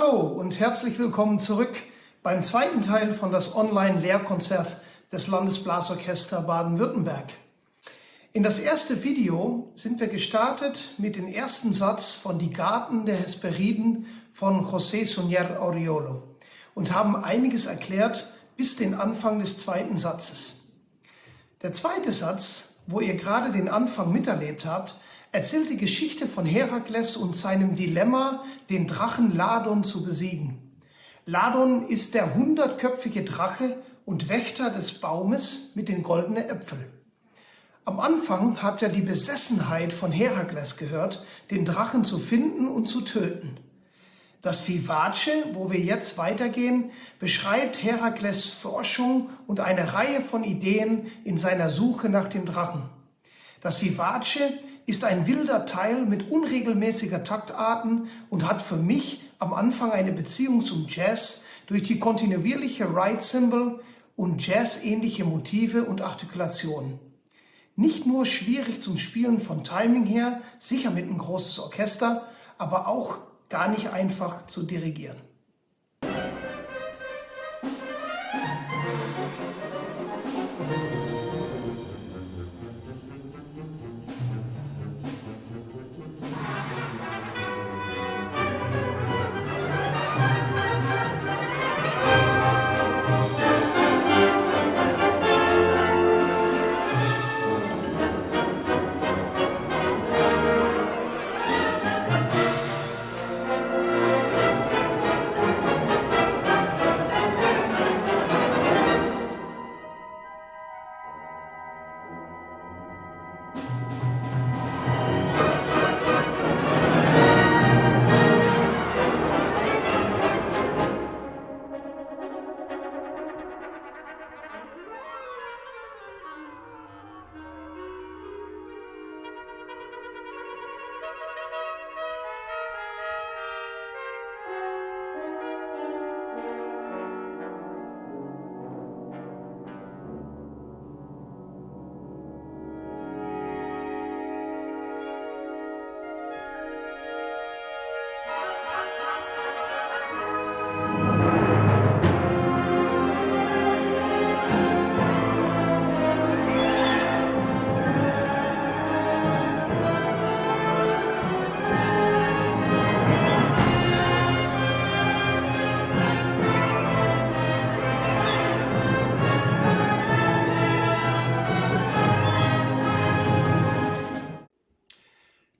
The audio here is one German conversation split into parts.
Hallo und herzlich willkommen zurück beim zweiten Teil von das Online-Lehrkonzert des Landesblasorchester Baden-Württemberg. In das erste Video sind wir gestartet mit dem ersten Satz von Die Garten der Hesperiden von José Suñer Auriolo und haben einiges erklärt bis den Anfang des zweiten Satzes. Der zweite Satz, wo ihr gerade den Anfang miterlebt habt, erzählt die Geschichte von Herakles und seinem Dilemma, den Drachen Ladon zu besiegen. Ladon ist der 100-köpfige Drache und Wächter des Baumes mit den goldenen Äpfeln. Am Anfang habt ihr die Besessenheit von Herakles gehört, den Drachen zu finden und zu töten. Das Vivace, wo wir jetzt weitergehen, beschreibt Herakles Forschung und eine Reihe von Ideen in seiner Suche nach dem Drachen. Das Vivace ist ein wilder Teil mit unregelmäßiger Taktarten und hat für mich am Anfang eine Beziehung zum Jazz durch die kontinuierliche Ride-Cymbal und Jazz-ähnliche Motive und Artikulationen. Nicht nur schwierig zum Spielen von Timing her, sicher mit einem großes Orchester, aber auch gar nicht einfach zu dirigieren.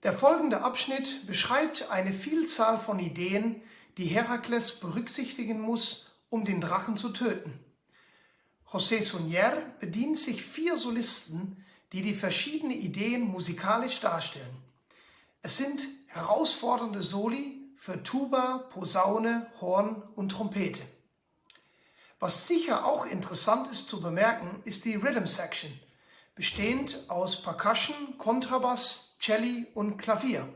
Der folgende Abschnitt beschreibt eine Vielzahl von Ideen, die Herakles berücksichtigen muss, um den Drachen zu töten. José Suñer bedient sich 4 Solisten, die die verschiedenen Ideen musikalisch darstellen. Es sind herausfordernde Soli für Tuba, Posaune, Horn und Trompete. Was sicher auch interessant ist zu bemerken, ist die Rhythm Section, bestehend aus Percussion, Kontrabass, Celli und Klavier.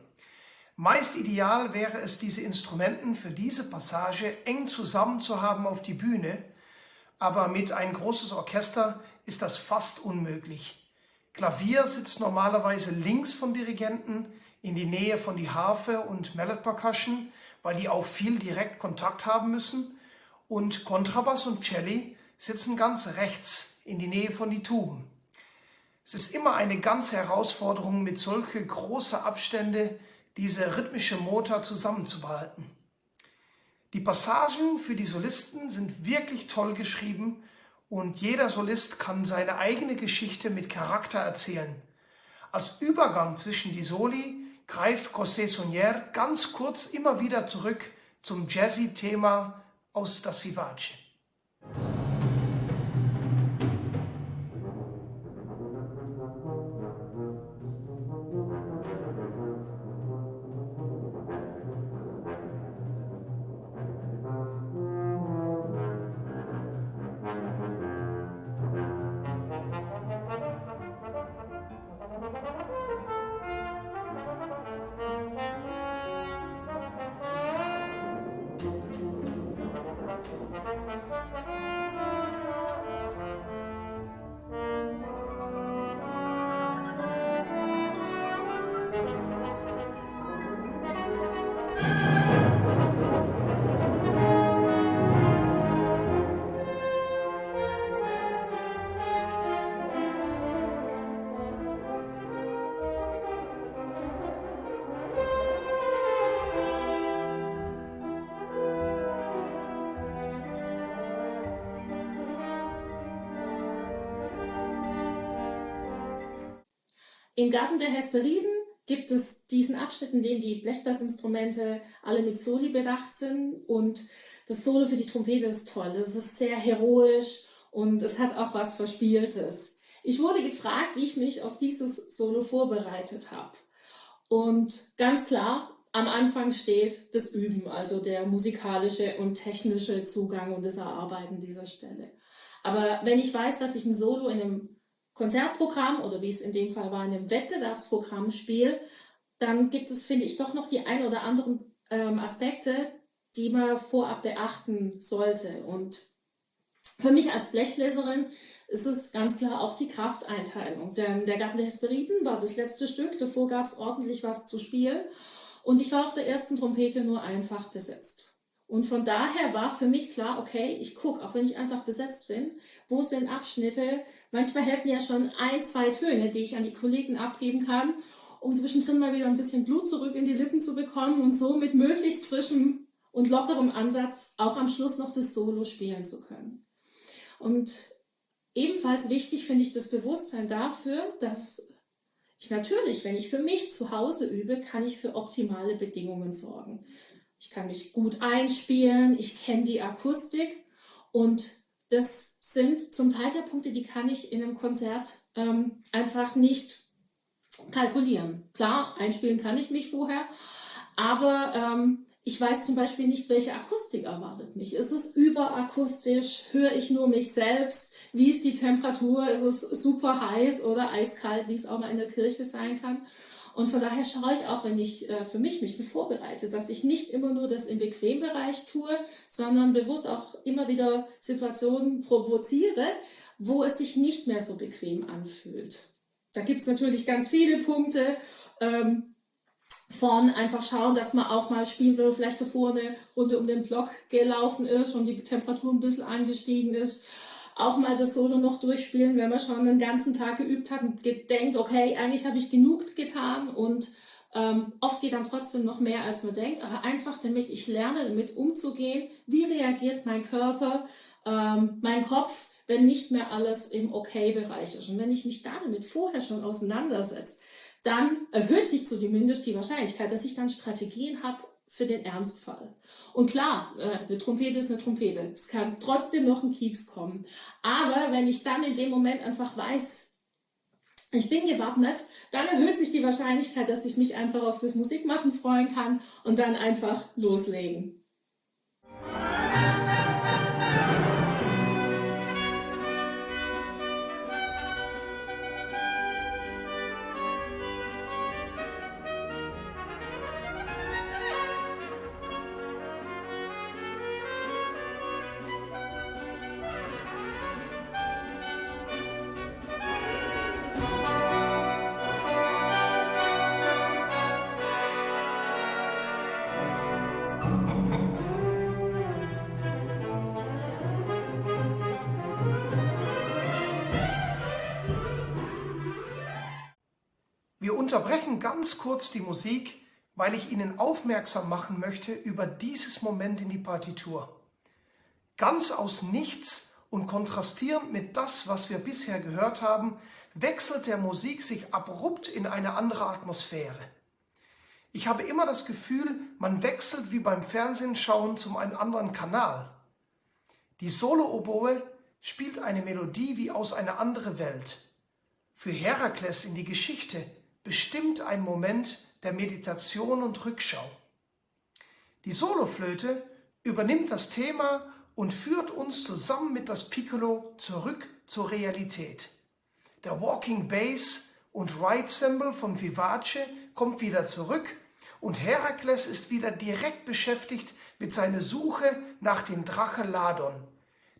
Meist ideal wäre es, diese Instrumenten für diese Passage eng zusammen zu haben auf die Bühne, aber mit ein großes Orchester ist das fast unmöglich. Klavier sitzt normalerweise links vom Dirigenten in die Nähe von die Harfe und Mallet Percussion, weil die auch viel direkt Kontakt haben müssen, und Kontrabass und Celli sitzen ganz rechts in die Nähe von die Tuben. Es ist immer eine ganze Herausforderung, mit solche großen Abstände diese rhythmische Motor zusammenzubehalten. Die Passagen für die Solisten sind wirklich toll geschrieben und jeder Solist kann seine eigene Geschichte mit Charakter erzählen. Als Übergang zwischen die Soli greift José Suñer ganz kurz immer wieder zurück zum Jazzy-Thema aus das Vivace. Im Garten der Hesperiden gibt es diesen Abschnitt, in dem die Blechblasinstrumente alle mit Soli bedacht sind, und das Solo für die Trompete ist toll. Das ist sehr heroisch und es hat auch was Verspieltes. Ich wurde gefragt, wie ich mich auf dieses Solo vorbereitet habe. Und ganz klar, am Anfang steht das Üben, also der musikalische und technische Zugang und das Erarbeiten dieser Stelle. Aber wenn ich weiß, dass ich ein Solo in einem Konzertprogramm oder wie es in dem Fall war, in einem Wettbewerbsprogramm spiele, dann gibt es, finde ich, doch noch die ein oder anderen Aspekte, die man vorab beachten sollte. Und für mich als Blechbläserin ist es ganz klar auch die Krafteinteilung. Denn der Garten der Hesperiden war das letzte Stück, davor gab es ordentlich was zu spielen. Und ich war auf der ersten Trompete nur einfach besetzt. Und von daher war für mich klar, okay, ich gucke, auch wenn ich einfach besetzt bin, wo sind Abschnitte. Manchmal helfen ja schon 1, 2 Töne, die ich an die Kollegen abgeben kann, um zwischendrin mal wieder ein bisschen Blut zurück in die Lippen zu bekommen und so mit möglichst frischem und lockerem Ansatz auch am Schluss noch das Solo spielen zu können. Und ebenfalls wichtig finde ich das Bewusstsein dafür, dass ich natürlich, wenn ich für mich zu Hause übe, kann ich für optimale Bedingungen sorgen. Ich kann mich gut einspielen, ich kenne die Akustik, und das sind zum Teil der Punkte, die kann ich in einem Konzert einfach nicht kalkulieren. Klar, einspielen kann ich mich vorher, aber ich weiß zum Beispiel nicht, welche Akustik erwartet mich. Ist es überakustisch? Höre ich nur mich selbst? Wie ist die Temperatur? Ist es super heiß oder eiskalt, wie es auch mal in der Kirche sein kann? Und von daher schaue ich auch, wenn ich für mich vorbereite, dass ich nicht immer nur das im Bequembereich tue, sondern bewusst auch immer wieder Situationen provoziere, wo es sich nicht mehr so bequem anfühlt. Da gibt es natürlich ganz viele Punkte, von einfach schauen, dass man auch mal spielt, wenn man vielleicht davor eine Runde um den Block gelaufen ist und die Temperatur ein bisschen angestiegen ist. Auch mal das Solo noch durchspielen, wenn man schon den ganzen Tag geübt hat und denkt, okay, eigentlich habe ich genug getan, und oft geht dann trotzdem noch mehr, als man denkt, aber einfach damit ich lerne, damit umzugehen, wie reagiert mein Körper, mein Kopf, wenn nicht mehr alles im Okay-Bereich ist. Und wenn ich mich damit vorher schon auseinandersetze, dann erhöht sich zumindest die Wahrscheinlichkeit, dass ich dann Strategien habe für den Ernstfall. Und klar, eine Trompete ist eine Trompete. Es kann trotzdem noch ein Kieks kommen. Aber wenn ich dann in dem Moment einfach weiß, ich bin gewappnet, dann erhöht sich die Wahrscheinlichkeit, dass ich mich einfach auf das Musikmachen freuen kann und dann einfach loslegen. Wir unterbrechen ganz kurz die Musik, weil ich Ihnen aufmerksam machen möchte über dieses Moment in die Partitur. Ganz aus nichts und kontrastierend mit das, was wir bisher gehört haben, wechselt der Musik sich abrupt in eine andere Atmosphäre. Ich habe immer das Gefühl, man wechselt wie beim Fernsehen schauen zu einem anderen Kanal. Die Solo-Oboe spielt eine Melodie wie aus einer anderen Welt. Für Herakles in die Geschichte bestimmt ein Moment der Meditation und Rückschau. Die Soloflöte übernimmt das Thema und führt uns zusammen mit das Piccolo zurück zur Realität. Der Walking Bass und Ride Cymbal von Vivace kommt wieder zurück und Herakles ist wieder direkt beschäftigt mit seiner Suche nach dem Drache Ladon,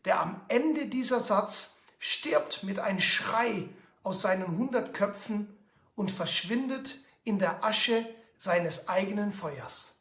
der am Ende dieser Satz stirbt mit einem Schrei aus seinen 100 Köpfen und verschwindet in der Asche seines eigenen Feuers.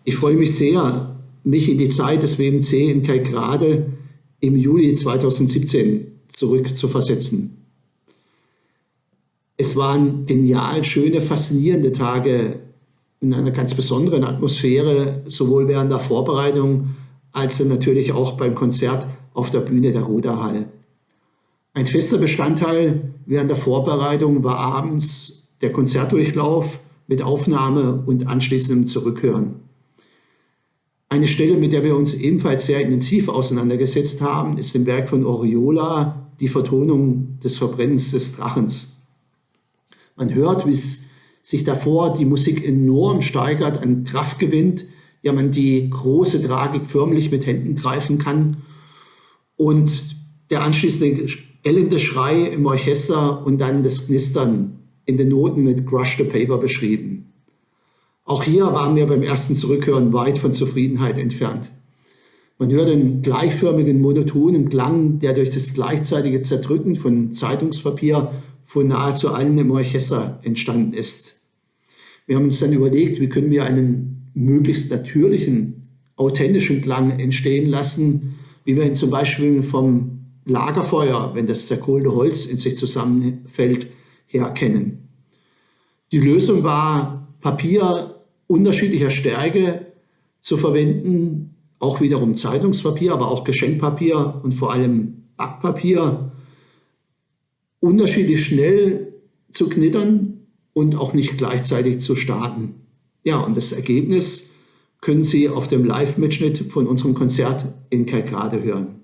Ich freue mich sehr, mich in die Zeit des WMC in Kerkrade im Juli 2017 zurückzuversetzen. Es waren genial, schöne, faszinierende Tage in einer ganz besonderen Atmosphäre, sowohl während der Vorbereitung als natürlich auch beim Konzert auf der Bühne der Ruderhall. Ein fester Bestandteil während der Vorbereitung war abends der Konzertdurchlauf mit Aufnahme und anschließendem Zurückhören. Eine Stelle, mit der wir uns ebenfalls sehr intensiv auseinandergesetzt haben, ist im Werk von Oriola die Vertonung des Verbrennens des Drachens. Man hört, wie sich davor die Musik enorm steigert, an Kraft gewinnt, ja man die große Tragik förmlich mit Händen greifen kann und der anschließende gellende Schrei im Orchester und dann das Knistern in den Noten mit Crush the Paper beschrieben. Auch hier waren wir beim ersten Zurückhören weit von Zufriedenheit entfernt. Man hört einen gleichförmigen, monotonen Klang, der durch das gleichzeitige Zerdrücken von Zeitungspapier von nahezu allen im Orchester entstanden ist. Wir haben uns dann überlegt, wie können wir einen möglichst natürlichen, authentischen Klang entstehen lassen, wie wir ihn zum Beispiel vom Lagerfeuer, wenn das zerkohlte Holz in sich zusammenfällt, her kennen. Die Lösung war, Papier unterschiedlicher Stärke zu verwenden, auch wiederum Zeitungspapier, aber auch Geschenkpapier und vor allem Backpapier, unterschiedlich schnell zu knittern und auch nicht gleichzeitig zu starten. Ja, und das Ergebnis können Sie auf dem Live-Mitschnitt von unserem Konzert in Kerkrade hören.